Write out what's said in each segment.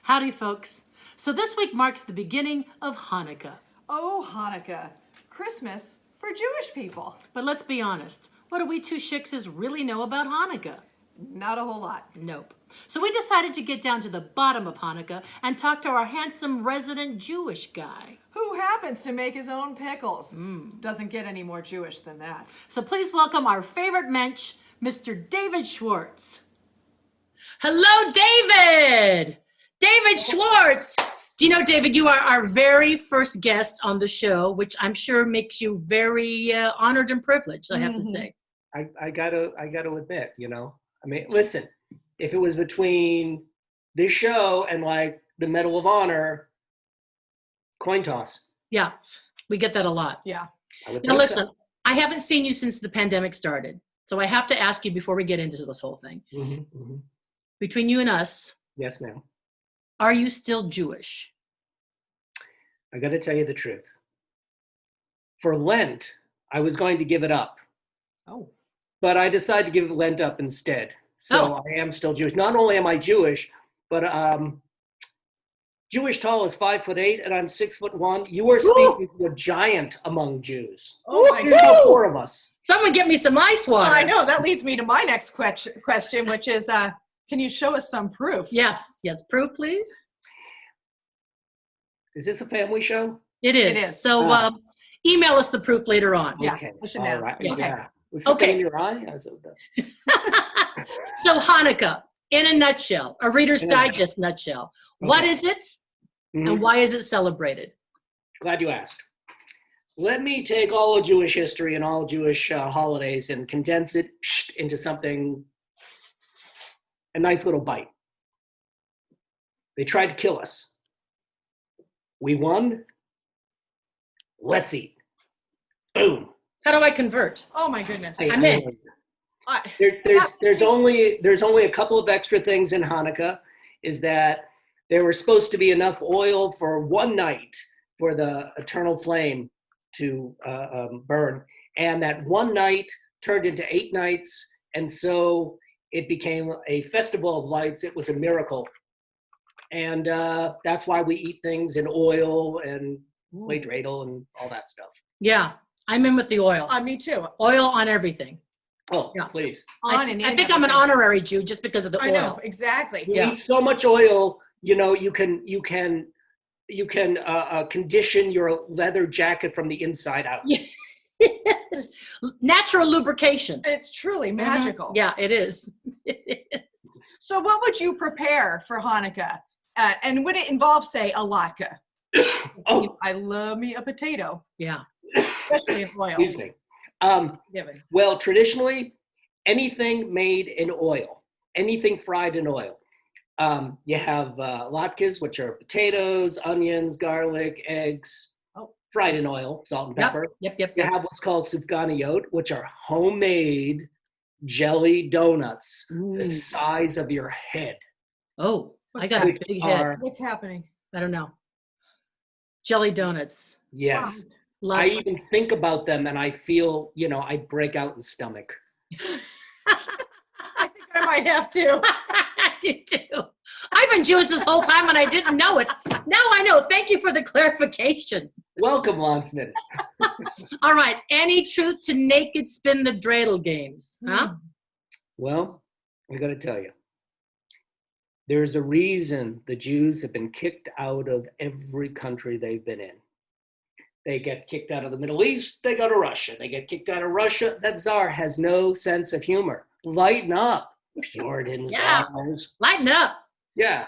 Howdy, folks. So this week marks the beginning of Hanukkah. Oh, Hanukkah. Christmas for Jewish people. But let's be honest, what do we two shickses really know about Hanukkah? Not a whole lot. Nope. So we decided to get down to the bottom of Hanukkah and talk to our handsome resident Jewish guy. Who happens to make his own pickles. Doesn't get any more Jewish than that. So please welcome our favorite mensch, Mr. David Schwartz. Hello, David! David Schwartz! Do you know, David, you are our very first guest on the show, which I'm sure makes you very honored and privileged, I have to say. I gotta admit, I mean, listen, if it was between this show and like the Medal of Honor, coin toss. Yeah, we get that a lot. Yeah. Now listen, I haven't seen you since the pandemic started, so I have to ask you before we get into this whole thing. Between you and us, Yes, ma'am. are you still Jewish? I gotta tell you the truth. For Lent, I was going to give it up, Oh. but I decided to give Lent up instead. So I am still Jewish. Not only am I Jewish, but Jewish tall is 5'8", and I'm 6'1". You are speaking to a giant among Jews. Oh my There's God. no 4 of us. Someone get me some ice water. I know. That leads me to my next question, which is, can you show us some proof? Yes, proof, please. Is this a family show? It is. It is. So email us the proof later on. Yeah. Okay. we should All know. right. Okay. Yeah. Was something in your eye? So Hanukkah, in a nutshell, a Reader's In a Digest nutshell. What Okay. is it Mhm. and why is it celebrated? Glad you asked. Let me take all of Jewish history and all Jewish holidays and condense it into something, a nice little bite. They tried to kill us. We won. Let's eat. Boom. How do I convert? Oh my goodness. I'm in. There's only a couple of extra things in Hanukkah. Is that there was supposed to be enough oil for one night for the eternal flame to burn, and that one night turned into 8 nights, and so it became a festival of lights. It was a miracle, and that's why we eat things in oil and play dreidel and all that stuff. Yeah, I'm in with the oil. Me too. Oil on everything. Oh, Yeah. please. I think I'm an honorary Jew just because of the I oil. know, exactly. You Yeah. eat so much oil, you can condition your leather jacket from the inside out. Yes. Natural lubrication. And it's truly magical. Yeah, it is. So what would you prepare for Hanukkah? And would it involve, say, a latke? Oh, I love me a potato, Yeah. especially if oil. excuse me. Given. Well, traditionally, anything made in oil, anything fried in oil. You have latkes, which are potatoes, onions, garlic, eggs, fried in oil, salt and pepper. Yep. You have what's called sufganiyot, which are homemade jelly donuts the size of your head. Oh, I What's got a Which big head. are, What's happening? I don't know. Jelly donuts. yes. Love I them. even think about them and I feel, I break out in stomach. I think I might have to. I do too. I've been Jewish this whole time and I didn't know it. Now I know. Thank you for the clarification. Welcome, Lonsman. All right. Any truth to naked spin the dreidel games? Huh? Well, I got to tell you, there's a reason the Jews have been kicked out of every country they've been in. They get kicked out of the Middle East, they go to Russia. They get kicked out of Russia. That czar has no sense of humor. Lighten up, Puritan Yeah. czars. Lighten up. Yeah.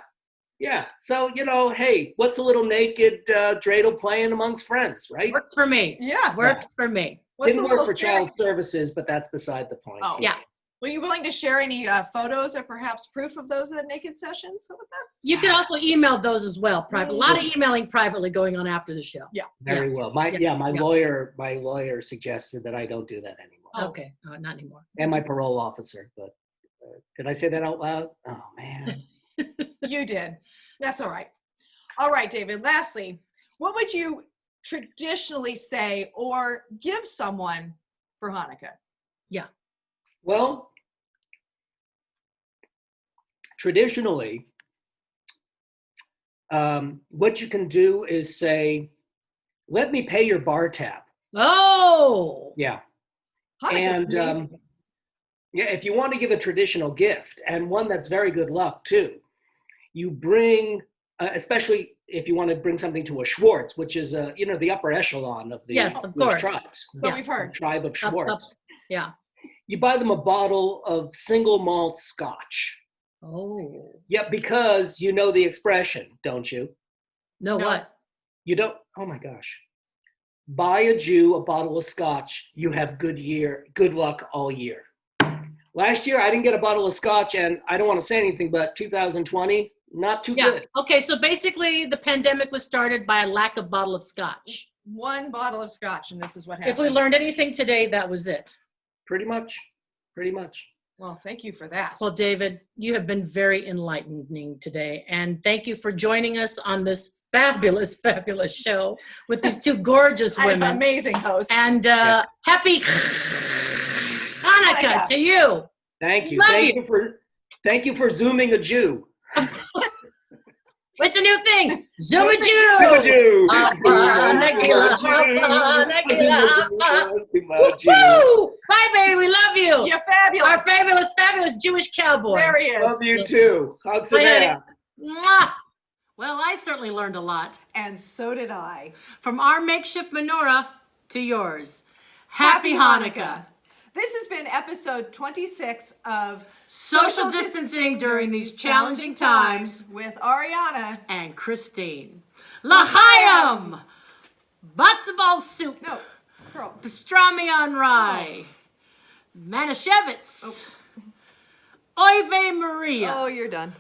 So, hey, what's a little naked dreidel playing amongst friends, right? Works for me. Yeah. Works for me. Didn't a work little for scary? child services, but that's beside the point. Oh. Yeah. Were you willing to share any photos or perhaps proof of those naked sessions with us? You can also email those as well. Private. A lot of emailing privately going on after the show. Very well. My lawyer suggested that I don't do that anymore. Oh. Okay. Not anymore. And my parole officer, but did I say that out loud? Oh man. You did. That's all right. All right, David. Lastly, what would you traditionally say or give someone for Hanukkah? Well, traditionally, what you can do is say, let me pay your bar tab. Oh. Yeah. Hanukkah's And amazing. yeah, if you want to give a traditional gift, and one that's very good luck too, you bring, especially if you want to bring something to a Schwartz, which is the upper echelon of the Yes, of Jewish course. tribes, So Yeah. we've the heard. tribe of Up, Schwartz. Yeah. You buy them a bottle of single malt scotch. Oh. Yeah, because you know the expression, don't you? No, No. what? You don't, oh my gosh. Buy a Jew a bottle of scotch, you have good luck all year. Last year, I didn't get a bottle of scotch, and I don't want to say anything, but 2020, not too Yeah. good. Okay, so basically the pandemic was started by a lack of bottle of scotch. One bottle of scotch, and this is what If happened. we learned anything today, that was it. Pretty much. Well, thank you for that. Well, David, you have been very enlightening today. And thank you for joining us on this fabulous, fabulous show with these two gorgeous I have women. amazing host. And Yes. happy Hanukkah to you. Thank you. Love Thank you for zooming a Jew. What's a new thing? Zoom a Zoom a Jew. Jew. Hanukkah, Hanukkah. Woo! Bye, baby. We love you. You're fabulous. Our fabulous, fabulous Jewish cowboy. There he is. Love you too. Hugs Bye, and honey. air. Mwah. Well, I certainly learned a lot. And so did I. From our makeshift menorah to yours. Happy Hanukkah. This has been episode 26 of Social distancing during these challenging times with Ariana. and Christine. L'chaim! Matzo ball soup. No, girl. Pastrami on rye. Manischewitz. Oy vey Maria. Oh, you're done.